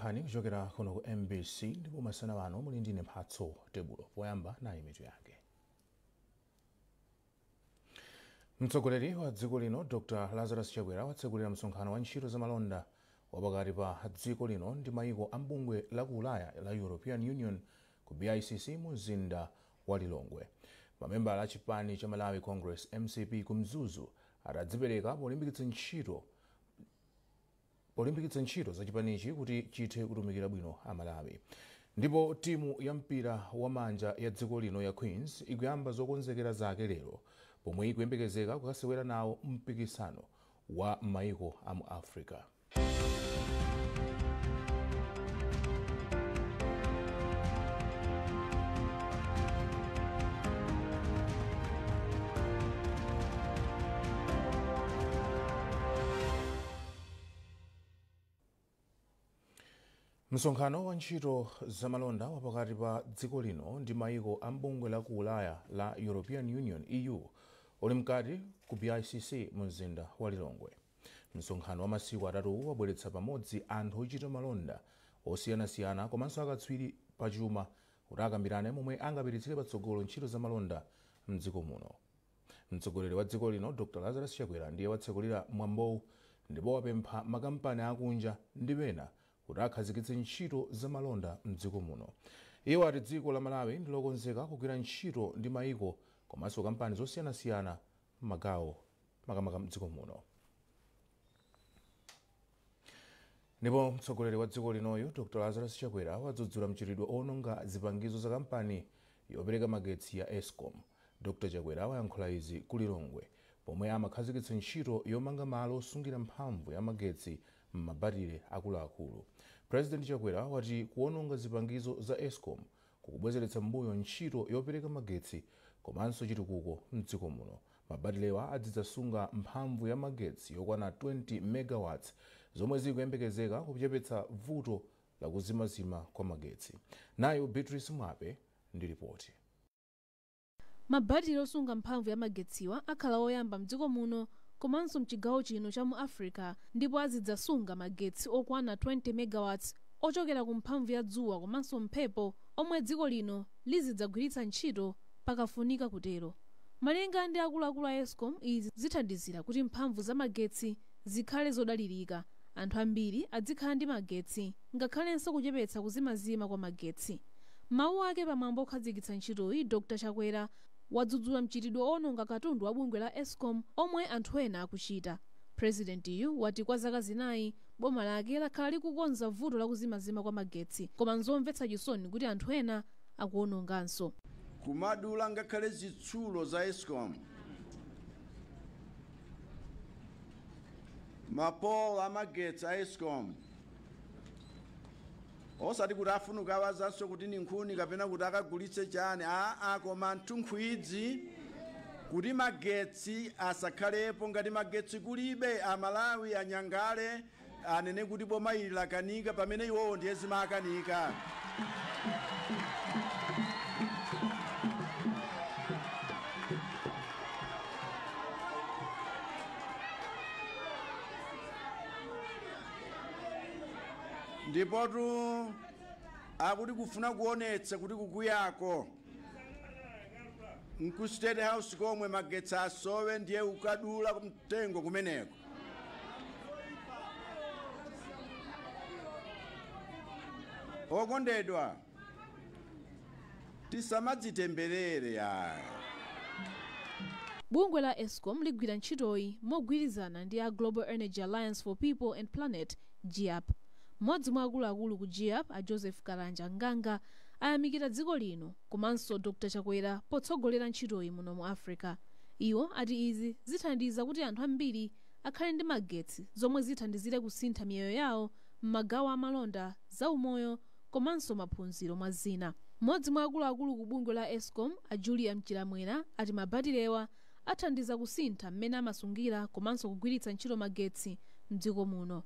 nkhani kuchokera kuno ku MBC ndipo masana wano muli ndine Mphatso Tebulo poyamba nayi mitu yake. Mtsogoleri wa dziko lino Dr. Lazarus Chakwera watsegulira msonkhano wa ntchito za malonda wapakati pa dziko lino ndi mayiko a bungwe la ku Ulaya la European Union ku BICC mu mzinda wa Lilongwe. Mamembala a chipani cha Malawi Congress MCP ku Mzuzu adadzipereka polimbikitsa ntchito za chipanichi kuti chithe kutumikira bwino a Malawi. Ndipo timu ya mpira wa manja ya dziko lino ya Queens ikuyamba zokonzekera zake lero pomwe ikuyembekezeka kukasewera nawo mpikisano wa mayiko a mu Africa. Msonkhano wa ntchito za malonda wapakati pa dziko lino ndi mayiko a bungwe la ku Ulaya la European Union EU uli mkati ku BICC mu mzinda wa Lilongwe. Msonkhano wa masiku atatu wabweretsa pamodzi anthu ochita malonda osiyanasiyana komanso akatswiri pachuma kuti akambirane momwe angapititsire patsogolo ntchito za malonda mdziko muno. Mtsogoleri wa dziko lino Dr. Lazarus Chakwera ndiye watsekulira mwambowu ndipo wapempha makampani akunja ndi pena kuti akhazikitse ntchito za malonda mdziko muno. Iwo ati dziko la Malawi ndilokonzeka kugwira ntchito ndi mayiko komanso kampani zosiyanasiyana magawo makamaka mdziko muno. Ndipo mtsogoleri wa dziko linoyo Dr. Lazarus Chakwera wadzudzula mchitidwe owononga zipangizo za kampani yopereka magetsi ya Eskom. Dr. Chakwera wayankhula izi ku Lilongwe pomwe amakhazikitsa ntchito yomanga malo osungira mphamvu ya magetsi m'mabatire akuluakulu. President Chakwera wati kuwononga zipangizo za Eskom kukubwezeretsa mbuyo ntchito yopereka magetsi komanso chitukuko mdziko muno. Mabatirewa adzidzasunga mphamvu ya magetsi yokwana 20 megawatts zomwe zikuyembekezeka kuchepetsa vuto la kuzimazima kwa magetsi. Nayo Beatrice Mwape ndi ripoti. Mabatire osunga mphamvu ya magetsiwa akhala oyamba mdziko muno komanso mchigawo chino cha mu Africa ndipo azidzasunga magetsi okwana 20 megawatts ochokera ku mphamvu ya dzuwa komanso mphepo omwe dziko lino lizidzagwiritsa ntchito pakafunika kutero. Malinga ndi akuluakulu a Eskom, izi zithandizira kuti mphamvu za magetsi zikhale zodalirika, anthu ambiri adzikhala ndi magetsi ngakhalenso kuchepetsa kuzimazima kwa magetsi. Mawu ake pamwambo okhazikitsa ntchitoyi, Dr. Chakwera wadzudzula mchitidwe owononga katundu wa bungwe la Eskom omwe anthu ena akuchita. President yu wati kwa zaka zinayi boma lake lakhala likukonza vuto la kuzimazima kwa magetsi koma nzomvetsa chisoni kuti anthu ena akuwononganso. Kumadula ngakhale zitsulo za Eskom, mapolo amagetsi a Eskom osati kuti afunuka awazanso kuti ni nkhuni kapena kuti akagulitse chani, koma nkhwidzi kuti magetsi asakhalepo. Ngati magetsi kulibe, Amalawi anyangale anene kuti boma ili lakanika pamene iwowo ndiye zimakanika. Ndipotu akuti kufuna kuonetsa kuti kukuyako nku State House komwe magetsi asowe ndiye ukadula mtengo kumeneko. Okondedwa, tisamadzitemberere ya. Bungwe la Eskom ligwira ntchitoyi mogwirizana ndi a Global Energy Alliance for People and Planet GEAP. Mmodzi mwa akuluakulu ku GEAP a Joseph Karanja Nganga ayamikira dziko lino komanso Dr. Chakwera potsogolera ntchitoyi muno mu Africa. Iwo ati izi zithandiza kuti anthu ambiri akhale ndi magetsi zomwe zithandizire kusintha miyoyo yawo m'magawo amalonda, zaumoyo komanso maphunziro mwa zina. Mmodzi mwa akuluakulu ku bungwe la Eskom a Julia Mchiramwera ati mabatirewa athandiza kusintha mmene amasungira komanso kugwiritsa ntchito magetsi mdziko muno.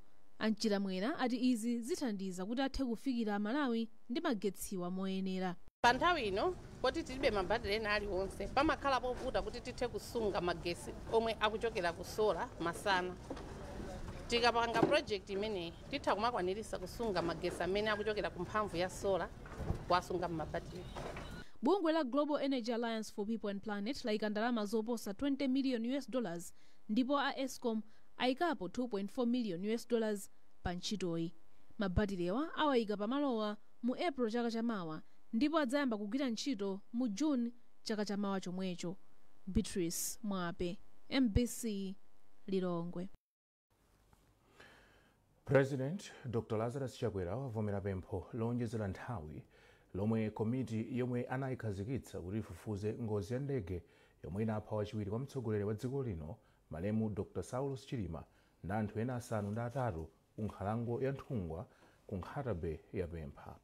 Mchiramwera ati izi zithandiza kuti athe kufikira Malawi ndi magetsiwa moyenera. Pa nthawi ino poti tilibe mabatire ena aliwonse pamakhala povuta kuti tithe kusunga magetsi omwe akuchokera ku sola masana. tikapanga project imene titha kumakwanirisa kusunga magetsi amene akuchokera ku mphamvu ya sola kuwasunga m'mabatiri. bungwe la Global Energy Alliance for People and Planet layika ndalama zoposa $20 million ndipo a Eskom ayikapo $2.4 million pa ntchitoyi. mabatirewa awayika pamalowa mu April chaka chamawa ndipo adzayamba kugwira ntchito mu June chaka chamawa chomwecho. Beatrice Mwape, MBC, Lilongwe. President Dr. Lazarus Chakwera wavomera pempho lowonjezera nthawi lomwe komiti yomwe anayikhazikitsa kuti ifufuze ngozi ya ndege yomwe inapha wachiwiri kwa mtsogoleri wa dziko lino malemu Dr. Saulus Chilima ndi anthu ena asanu ndi atatu ku nkhalango ya Nthungwa ku Nkhatabe yapempha.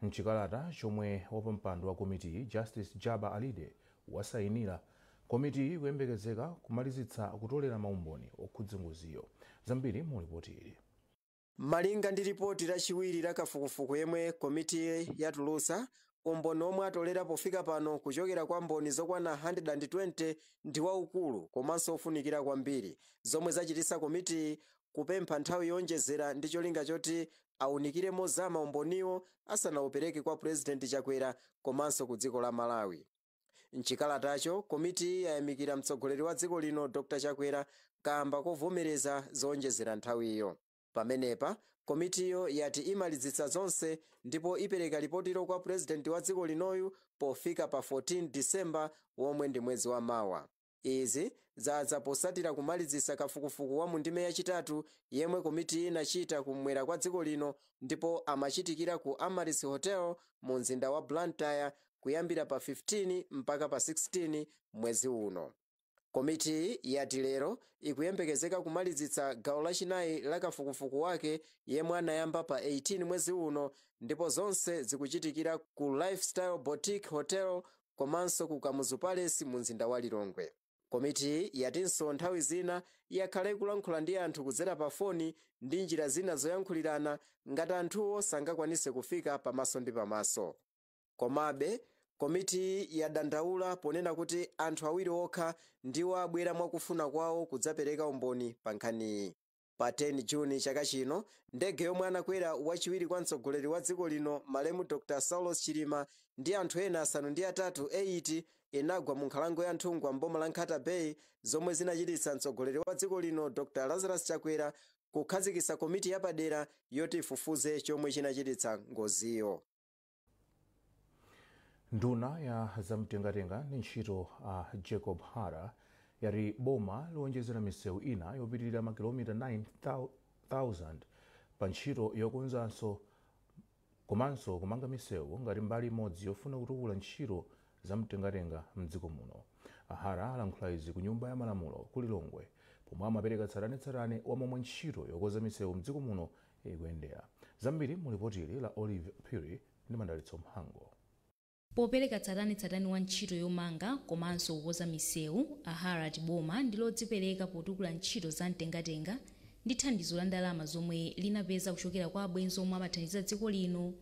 Mchikalata chomwe wapampando wa komitiyi Justice Jaba Alide wasayinira, komitiyi kuyembekezeka kumalizitsa kutolera maumboni okhudza ngoziyo. Zambiri mu ripoti ili. Malinga ndi ripoti lachiwiri la kafukufuku yemwe komiti yatulutsa, umboni omwe atolera pofika pano kuchokera kwa mboni zokwana 120 ndi waukulu komanso ofunikira kwambiri, zomwe zachititsa komiti kupempha nthawi yowonjezera ndi cholinga choti awunikire mozama umboniwo asanawupereke kwa President Chakwera komanso ku dziko la Malawi. Mchikalatacho komiti yayamikira mtsogoleri wa dziko lino Dr. Chakwera kamba kovomereza zowonjezera nthawiyo. Pamenepa komitiyo yati imalizitsa zonse ndipo ipereka ripotiro kwa President wa dziko linoyu pofika pa 14 December womwe ndi mwezi wa mawa. Izi zadza posatira kumalizitsa kafukufuku wa mundime yachitatu yemwe komiti inachita kumwera kwa dziko lino ndipo amachitikira ku Amaris Hotel mu mzinda wa Blantyre kuyambira pa 15 mpaka pa 16 mwezi uno. Komiti yati lero ikuyembekezeka kumalizitsa gawo lachinayi la kafukufuku wake yemwe anayamba pa 18 mwezi uno ndipo zonse zikuchitikira ku Lifestyle Boutique Hotel komanso ku Kamuzu Palace mu mzinda wa Lilongwe. Komiti yatinso nthawi zina yakhala ikulankhula ndi anthu kudzera pa foni ndi njira zina zoyankhulirana ngati anthuwo sangakwanise kufika pamaso ndi pamaso. Komabe komiti yadandaula ponena kuti anthu awiri okha ndiwo abwera mwakufuna kwawo kudzapereka umboni pa nkhaniyi. Pa 10 Juni chaka chino, ndege yomwe anakwera wachiwiri kwa mtsogoleri wa dziko lino malemu Dr. Saulus Chilima ndi anthu ena asanu ndi atatu 8 inagwa mu nkhalango ya Nthungwa mboma la Nkhatabe, zomwe zinachititsa mtsogoleri wa dziko lino Dr. Lazarus Chakwera kukhazikitsa komiti yapadera yoti ifufuze chomwe chinachititsa ngoziyo. Nduna ya zamtengatenga ndi ntchito a Jacob Hara yati boma liwonjezera misewu ina yopitirira makilomita 9,000 pa ntchito yokonzanso komanso kumanga misewu ngati mbali imodzi yofuna kutukula ntchito zamtengatenga mdziko muno. Hara alankhula izi ku nyumba ya malamulo ku Lilongwe pomwe amapereka tsatanetsatane wa momwe ntchito yokonza misewu mdziko muno ikuyendera. Zambiri mu ripoti ili la Olive Phiri ndi Mandalitso Mhango. Popereka tsatanetsatane wa ntchito yomanga komanso kukonza misewu, Hara ati boma ndi lodzipereka potukula ntchito za mtengatenga ndi thandizo la ndalama zomwe linapeza kuchokera kwa abwenzi omwe amathandiza dziko lino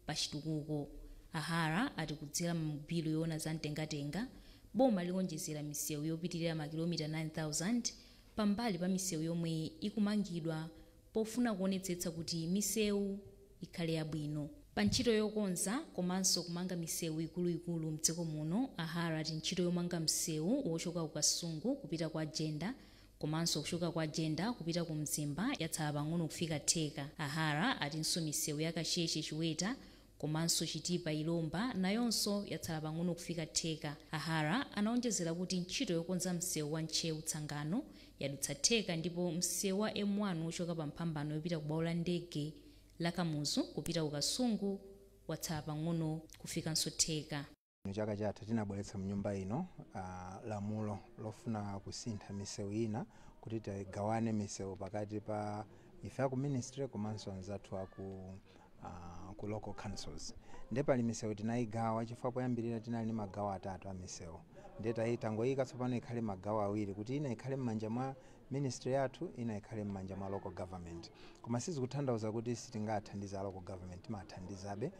pa chitukuko. Hara ati kudzera mu bilu yoona za mtengatenga, boma liwonjezera misewu yopitirira makilomita 9,000 pambali pa misewu yomwe ikumangidwa pofuna kuonetsetsa kuti misewu ikhale yabwino. Pa ntchito yokonza komanso kumanga misewu ikuluikulu mdziko muno, Hara ati ntchito yomanga msewu wochoka ku Kasungu kupita kwa Jenda komanso kuchoka kwa Jenda kupita ku Mzimba yatsala pang'ono kufika theka. Hara atinso misewu ya Kacheche Chiweta komanso Chitipa Ilomba nayonso yatsala pang'ono kufika theka. Hara anaonjezera kuti ntchito yokonza msewu wa Nchewu Tsangano yadutsa theka ndipo msewu wa M1 wochoka pa mphambano yopita ku bwalo la ndege la Kamuzu kupita ku Kasungu watsala pang'ono kufikanso theka. Chaka chatha tinabweretsa mnyumba ino lamulo lofuna kusintha misewu ina kuti tigawane misewu pakati pa ife ku ministry komanso anzathu ku local councils. Ndipo pali misewu tinayigawa chifukwa poyambirira tinali ndi magawo atatu a misewu. Ndeta tangoyika tsopano ikhale magawo awiri kuti ina ikhale m'manja mwa ministry yathu, ina ikhale m'manja mwa local government. Koma sizikutanthauza kuti sitingathandiza local government, timathandizabe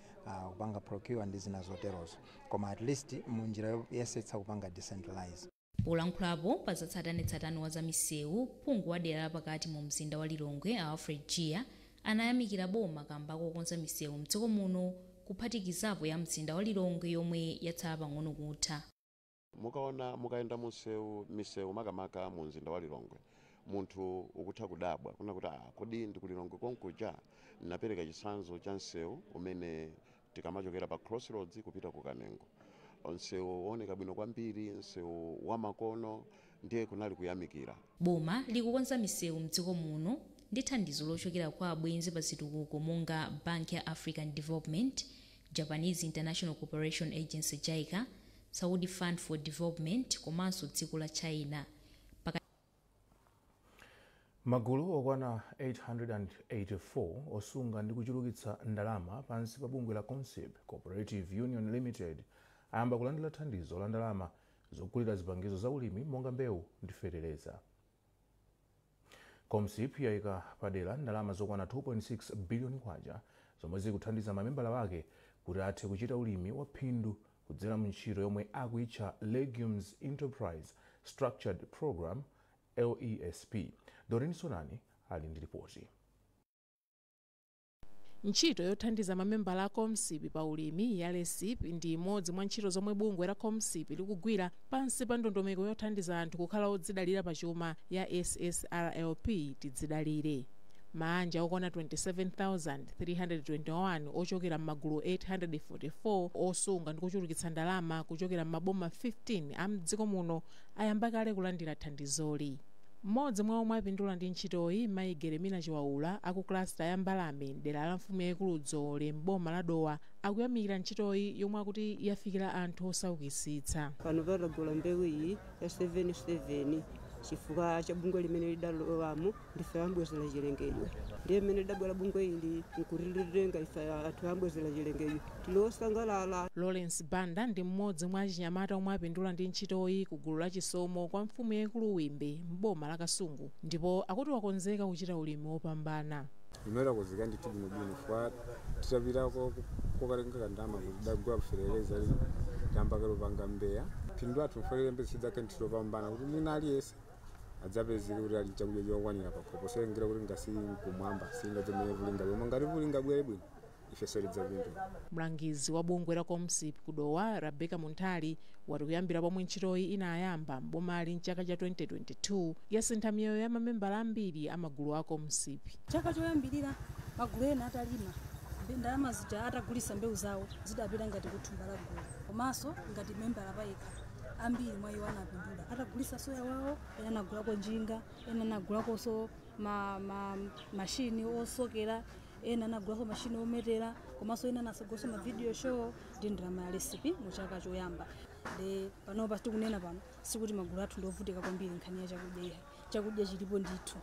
kupanga procure ndi zina zoterozo. Koma at least munjira yesetsa kupanga decentralize. polankhulapo pa zatsatanetsatane wa za misewu phungu wa dera lapakati mu mzinda wa Lilongwe Alfred Gia anayamikira boma kamba kokonza misewu mdziko muno kuphatikizapo ya mzinda wa Lilongwe yomwe yatsala pang'ono kutha. mukaenda misewu makamaka mu mzinda wa Lilongwe munthu ukutha kudabwa kuna kuti kodi ndi ku Lilongwe konkuja napereka chitsanzo cha msewu umene tikamachokera pa crossroads kupita ku Kanengo. Msewu wooneka bwino kwambiri, msewu wa makono, ndiye kunali kuyamikira. Boma likukonza misewu mdziko muno ndi thandizo lochokera kwa abwenzi pa zitukuko monga Bank ya African Development, Japanese International Cooperation Agency JICA, Saudi Fund for Development komanso dziko la China. Magulu okwana 884 osunga ndi kuchulukitsa ndalama pansi pa bungwe la COMSIP Cooperative Union Limited ayamba kulandira thandizo la ndalama zogulira zipangizo za ulimi monga mbewu ndi fetereza. COMSIP yayika padera ndalama zokwana 2.6 billion kwacha zomwe zikuthandiza mamembala wake kuti athe kuchita ulimi wa phindu kudzera mu ntchito yomwe akuitcha Legumes Enterprise Structured Program LESP. Doreen Sonani ali ndi ripoti. Ntchito yothandiza mamembala a COMSIP pa ulimi ya LESP ndi imodzi mwa ntchito zomwe bungwe la COMSIP likugwira pansi pa ndondomeko yothandiza anthu kukhala odzidalira pa chuma ya SSRLP tidzidalire. Maanja okwana 27,321 ochokera m'magulu 844 osunga ndi kuchulukitsa ndalama kuchokera m'maboma 15 a mdziko muno ayamba kale kulandira thandizoli. Mmodzi mwa omwe apindula ndi ntchitoyi Mayi Geremina Chiwaula aku klasta ya Mbalame dera la mfumu yaikulu Dzole m'boma la Dowa akuyamikira ntchitoyi yomwe akuti yafikira anthu osaukitsitsa. Pano patagula mbewu iyi ya 77 chifukwa cha bungwe limene lidalowamo ndife ambwezera chilengedwe ndiye mmene lidabwera bungwe ili nkutilenga ife anthu ambwezera chilengedwe tilosangalala. Lawrence Banda ndi mmodzi mwa achinyamata omwe apindula ndi ntchitoyi ku gulu la chisomo kwa mfumu yaikulu Wimbe m'boma la Kasungu ndipo akuti wakonzeka kuchita ulimi wopambana. Imera kuzika ndi tibino bino kwa tutapita kokalenga ndama kudagwa kufereleza tamba kero panga mbeya pindwa tufolere mbese dzake ntopambana kuti mwina aliyese adzapezeke kuti ali chakudya chokwanira pakopo sengera kuti ngasi kumwamba singa dzemene vulinga bwino ngati vulinga bwere bwino ife solidza bwino. Mlangizi wa bungwe la COMSIP kudowa Rebecca Muntali wati kuyambira pomwe ntchitoyi inayamba mbomali mchaka cha 2022 yasintha miyoyo ya mamembala ambiri a magulu a COMSIP. Chaka choyambirira magulu ena atalima ndalama zija atagulisa mbewu zawo zidapita ngati kuthumba la gulu komanso ngati membala payekha ambiri mwa iwo anapindula atagulisa soya wawo ena anagulako njinga ena anagulakonso mashini osokera ena anagulako mashini ometera komanso ena anasogosa ma video show ndi ndalama ya LESP mu chaka choyamba. De panopa tikunena pano sikuti magulu athu ndovutika kwambiri nkhani ya chakudya chilipo ndithu.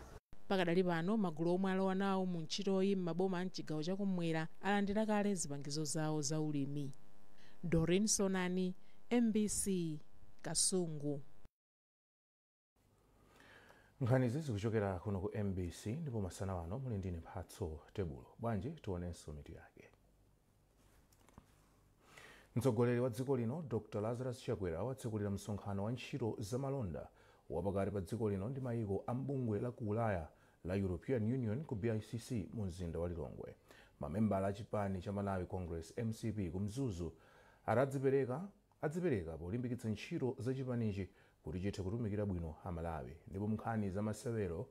Pakadali pano magulu omwe alowa nawo mu ntchitoyi m'maboma a mchigawo chakumwera alandira kale zipangizo zawo za ulimi. Doreen Sonani, MBC, Kasungu. Nkhanizi zikuchokera kuno ku MBC ndipo masana wano muli ndine Mphatso Tebulo. Bwanji tionenso mitu yake. Mtsogoleri wa dziko lino Dr. Lazarus Chakwera watsekulira msonkhano wa ntchito zamalonda wapakati pa dziko lino ndi mayiko a mbungwe la ku Ulaya la European Union ku BICC mu mzinda wa Lilongwe. Mamembala a chipani cha Malawi Congress MCP ku Mzuzu adzipereka polimbikitsa ntchito za chipanichi kuti chithe kutumikira bwino a Malawi. Ndipo nkhani za masewero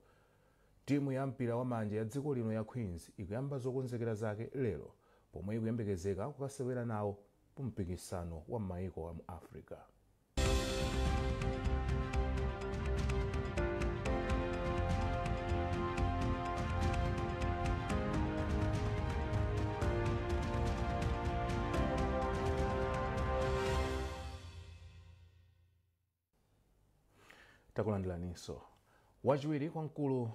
timu ya mpira wa manja ya dziko lino ya Queens ikuyamba zokonzekera zake lero pomwe ikuyembekezeka kukasewera nawo pa mpikisano wa mayiko wa mu Africa. Takulandiraniso. Wachiwiri kwa mkulu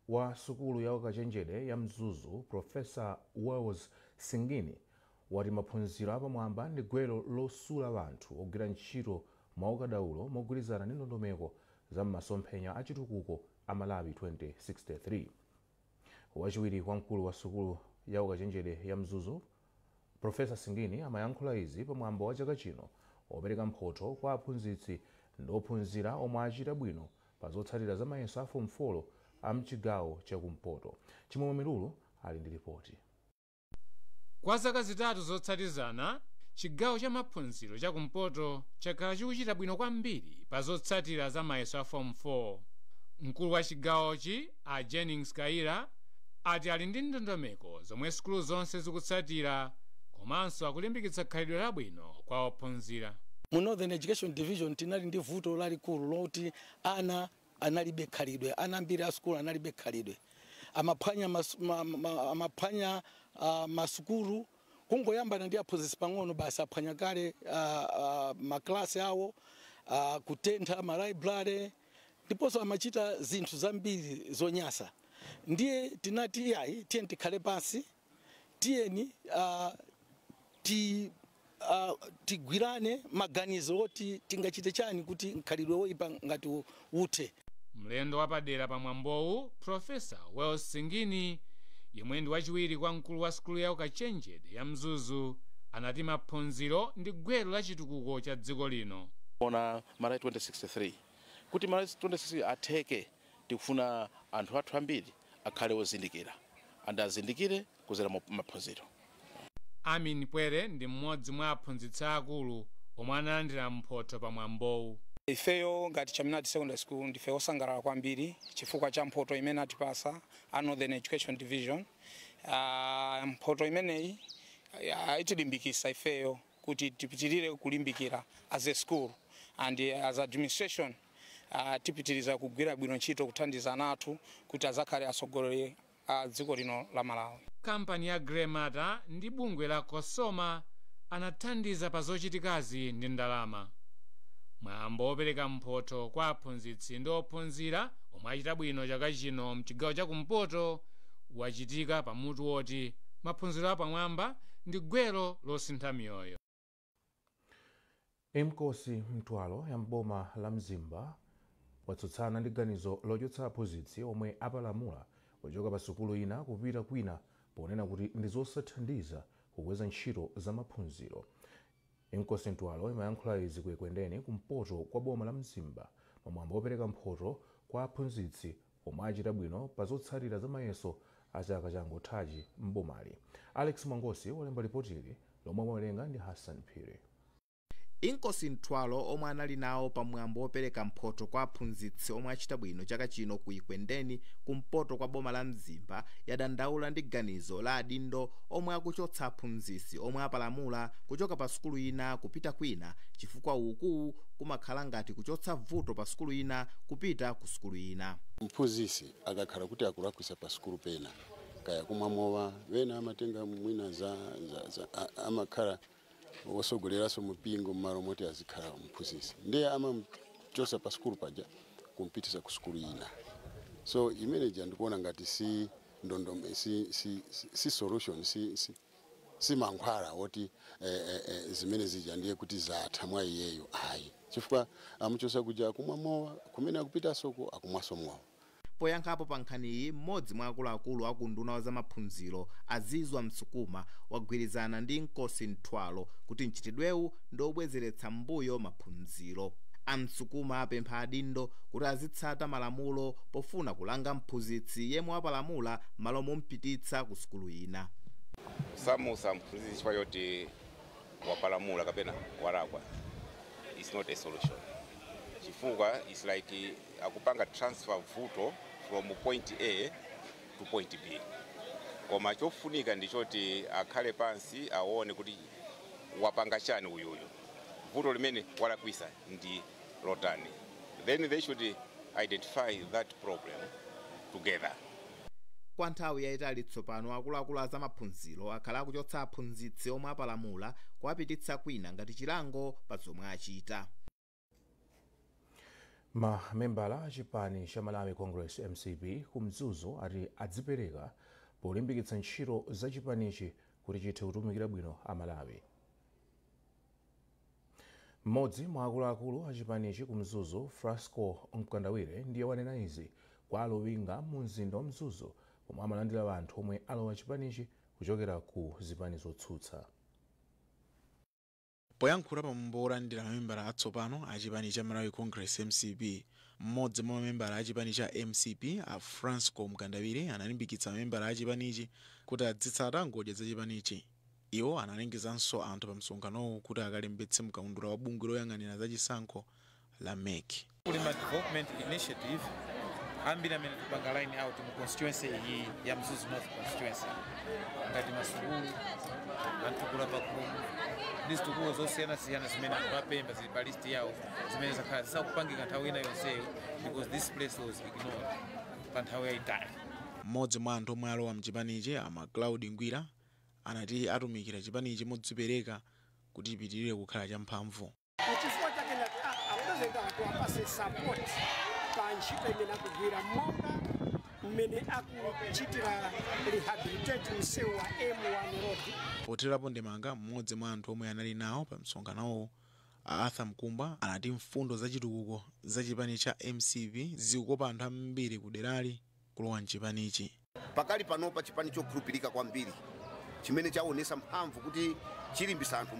wa sukulu ya ukachenjede ya Mzuzu Profesa Wells Singini wati maphunziro apamwamba ndi gwero losula vanthu ogwira ntchito mwaukadaulo mogwirizana ndi ndondomeko za masomphenya a chitukuko a Malawi 2063. Wachiwiri kwa mkulu wa sukulu ya ukachenjede ya Mzuzu Profesa Singini amayankhula izi pamwambo wa chaka chino opereka mphotho kwa aphunzitsi ndi ophunzira omwe achita bwino pa zotsatira za mayeso a form 4 a mchigawo chakumpoto. Chimwemwe Milulu ali ndi ripoti. Kwa zaka zitatu zotsatizana, chigawo cha maphunziro chakumpoto chakhala chikuchita bwino kwambiri pa zotsatira za mayeso a form 4. Mkulu wa chigawochi a Jennings Kaira ati ali ndi ndondomeko zomwe sukulu zonse zikutsatira komanso akulimbikitsa khalidwe labwino kwa ophunzira. Mu Northern Education Division tinali ndi vuto lalikulu loti ana analibe khalidwe, ana ambiri a sukulu analibe khalidwe, amaphwanya masukulu, kungoyambana ndi aphunzitsi pang'ono basi aphwanya kale maklasi awo, kutentha malibrary, ndiponso amachita zinthu zambiri zonyasa. Ndiye tinati iyayi tiye tikhale pansi, tiyeni tigwirane maganizo oti tingachite chani kuti mkhalidwe woyipa ngati uthe. Mlendo wapadera pa mwambowu Profesa Wells Singini, yemwe ndi wachiwiri kwa mkulu wa sukulu ya ukachenjede ya Mzuzu, anati maphunziro ndi gwero la chitukuko cha dziko lino. Ona Malai 2063 kuti Malai 2063 atheke, tikufuna anthu athu ambiri akhale ozindikira, azindikire kuzera maphunziro. Amin Pwere ndi mmodzi mwa aphunzitsi akulu omwe analandira mphoto pa mwambowu. Ifeyo ngati Chaminati Secondary School ndife osangalala kwambiri chifukwa cha mphoto imene atipasa a Northern Education Division. Mphoto imeneyi itilimbikitsa ifeyo kuti tipitirire kulimbikira as a school and as administration, tipitiriza kugwira bwino ntchito kuthandiza anathu kuti azakhale atsogoleri a dziko lino la Malawi. Kampani ya Grey Matter ndi bungwe la Kosoma anathandiza pa zochitikazi ndi ndalama. Mwambo wopereka mphoto kwa aphunzitsi ndi ophunzira omwe achita bwino chaka chino mchigawo chakumpoto wachitika pamutu woti maphunziro apamwamba ndi gwero losintha miyoyo. Mkosi Mtwalo ya mboma la Mzimba watsutsana ndi ganizo lochotsa aphunzitsi omwe apalamula kuchoka pa sukulu ina kupita kwina ponena kuti ndi zosathandiza kukweza ntchito za maphunziro. Mkosi Mtwalo imayankhula izi ku Ikwendeni kumpoto kwa boma la Mzimba pamwambo wopereka mphoto kwa aphunzitsi omwe achita bwino pa zotsatira za mayeso a chaka changothachi mbomali. Alex Mwangosi walemba ripotili lomwe amawerenga ndi Hassan Phiri. Inkosi Mtwalo omwe anali nawo pamwambo wopereka mphoto kwa aphunzitsi omwe achita bwino chaka chino ku Ikwendeni kumpoto kwa boma la Mzimba yadandaula ndi ganizo la adindo omwe akuchotsa aphunzitsi omwe apalamula kuchoka pa sukulu ina kupita kwina chifukwa uku kumakhala ngati kuchotsa vuto pa sukulu ina kupita ku sukulu ina. Mphunzitsi akakhala kuti akulakwisa pa sukulu pena kaya kumwamowa wena amatenga mwina za amakhala osogoleraso mupingo mmalo moti azikhala mphunzitsi ndiye amamuchosa pa sukulu paja kumpitisa ku sukulu ina. So imeneja ndikuona ngati si ndondome si solution si mankhwala woti zimene zija ndiye kuti zatha mwa iyeyo ayi chifukwa amuchosa kuja kumwamowa kumene akupita soko akumwaso mwawo. Poyankhapo pa nkhaniyi mmodzi mwa akuluakulu akunduna wa zamaphunziro Azizwa Msukuma wagwirizana ndi Nkosi Mtwalo kuti mchitidwewu ndi obwezeretsa mbuyo maphunziro. Amsukuma apempha adindo kuti azitsata malamulo pofuna kulanga mphunzitsi yemwe apalamula malo mompititsa ku sukulu ina. Samusa mphunzitsi chifukwa choti wapalamula kapena walakwa is not a solution. Chifukwa is like akupanga transfer vuto from point A to point B. Koma chofunika ndichoti akhale pansi aone kuti wapanga chani uyuyu. Vuto limene walakwisa ndi lotani. Then they should identify that problem together. Kwa nthawi yayitali tsopano akuluakulu a zamaphunziro akhala akuchotsa aphunzitsi omwe apalamula kuwapititsa kwina ngati chilango pa zomwe achita. Mamembala a chipani cha Malawi Congress MCP ku Mzuzu ati adzipereka polimbikitsa ntchito za chipanichi kuti chithe kutumikira bwino a Malawi. Mmodzi mwa akuluakulu a chipanichi ku Mzuzu, Frasco Mkandawire, ndiye wanena izi kwa alowinga mu mzinda wa Mzuzu pomwe amalandira anthu omwe alowa chipanichi kuchokera ku zipani zotsutsa. poyankhula pamwambo olandira mamembala atsopano a chipani cha Malawi Congress MCP, mmodzi mwa mamembala a chipani cha MCP a Francisco Mkandawire analimbikitsa mamembala a chipanichi kuti adzitsata ngodya za chipanichi. Iwo analengezanso anthu pa msonkhanowo kuti akalembetse mkaundula wa bungwe loyang'anira za chisankho la MEC. Kuli ma development initiative ambiri amene tipanga line out mu constituency iyi ya Mzuzu North constituency ngati masukulu anthu kulapa kumu ndizitukulu zosiyana-siyana zimene anthu apemba zili pa list yawo zimene zakhala zisakupangika nthawi ina yonseyo because this place was ignored pa nthawi yayitali. Mmodzi mwa anthu omwe alowa mchipanichi ama Cloud Ngwira anati atumikira chipanichi modzipereka kuti ipitirire kukhala champhamvu. Chifukwa chake ngati apurezidenti athu apase support pa ntchito imene akugwira monga mmene akuchitira rehabilitate msewu wa M1 road. Poterapo ndemanga mmodzi mwa anthu omwe anali nawo pa msonkhanowo Arthur Mkumba anati mfundo za chitukuko za chipani cha MCP zikukopa anthu ambiri kuderali kulowa mchipanichi. Pakali panopa chipani chokhulupirika kwambiri chimene chaonesa mphamvu kuti chilimbisa anthu